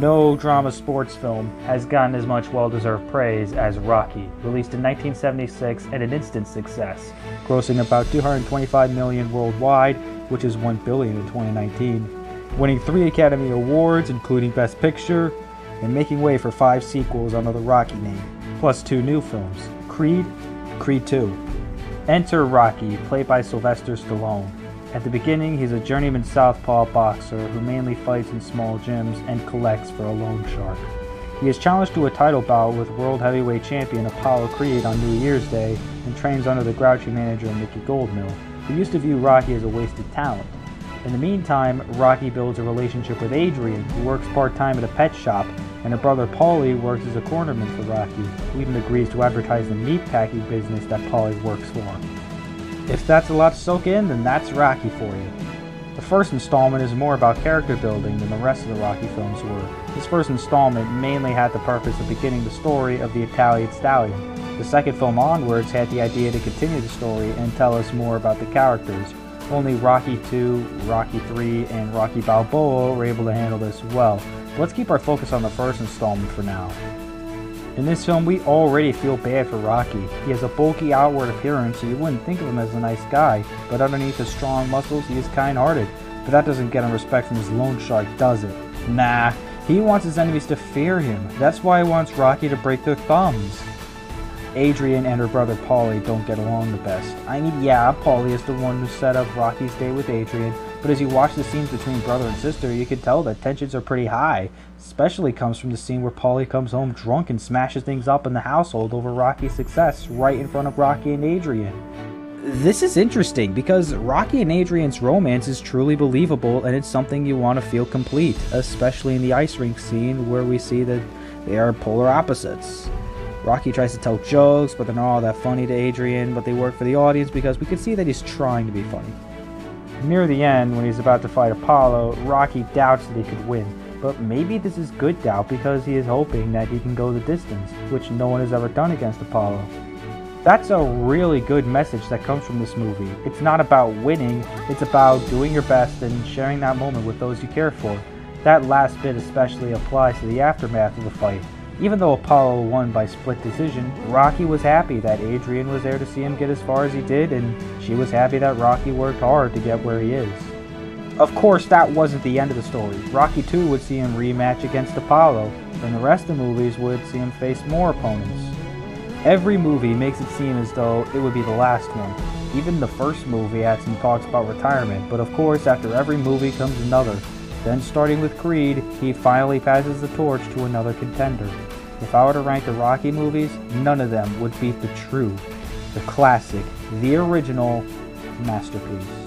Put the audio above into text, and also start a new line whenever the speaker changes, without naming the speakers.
No drama sports film has gotten as much well-deserved praise as Rocky, released in 1976 and an instant success, grossing about $225 million worldwide, which is $1 billion in 2019, winning 3 Academy Awards, including Best Picture, and making way for 5 sequels under the Rocky name, plus 2 new films, Creed, Creed 2. Enter Rocky, played by Sylvester Stallone. At the beginning, he's a journeyman southpaw boxer who mainly fights in small gyms and collects for a loan shark. He is challenged to a title bout with world heavyweight champion Apollo Creed on New Year's Day and trains under the grouchy manager Mickey Goldmill, who used to view Rocky as a wasted talent. In the meantime, Rocky builds a relationship with Adrian, who works part-time at a pet shop, and her brother Paulie works as a cornerman for Rocky, who even agrees to advertise the meatpacking business that Paulie works for. If that's a lot to soak in, then that's Rocky for you. The first installment is more about character building than the rest of the Rocky films were. This first installment mainly had the purpose of beginning the story of the Italian Stallion. The second film onwards had the idea to continue the story and tell us more about the characters. Only Rocky II, Rocky III, and Rocky Balboa were able to handle this well. But let's keep our focus on the first installment for now. In this film, we already feel bad for Rocky. He has a bulky outward appearance, so you wouldn't think of him as a nice guy, but underneath his strong muscles, he is kind-hearted. But that doesn't get him respect from his loan shark, does it? Nah, he wants his enemies to fear him. That's why he wants Rocky to break their thumbs. Adrian and her brother Paulie don't get along the best. I mean, yeah, Paulie is the one who set up Rocky's date with Adrian, but as you watch the scenes between brother and sister, you can tell that tensions are pretty high. Especially comes from the scene where Paulie comes home drunk and smashes things up in the household over Rocky's success right in front of Rocky and Adrian. This is interesting because Rocky and Adrian's romance is truly believable and it's something you want to feel complete, especially in the ice rink scene where we see that they are polar opposites. Rocky tries to tell jokes, but they're not all that funny to Adrian, but they work for the audience because we can see that he's trying to be funny. Near the end, when he's about to fight Apollo, Rocky doubts that he could win, but maybe this is good doubt because he is hoping that he can go the distance, which no one has ever done against Apollo. That's a really good message that comes from this movie. It's not about winning, it's about doing your best and sharing that moment with those you care for. That last bit especially applies to the aftermath of the fight. Even though Apollo won by split decision, Rocky was happy that Adrian was there to see him get as far as he did, and she was happy that Rocky worked hard to get where he is. Of course, that wasn't the end of the story. Rocky II would see him rematch against Apollo, and the rest of the movies would see him face more opponents. Every movie makes it seem as though it would be the last one. Even the first movie had some talks about retirement, but of course, after every movie comes another. Then starting with Creed, he finally passes the torch to another contender. If I were to rank the Rocky movies, none of them would beat the true, the classic, the original masterpiece.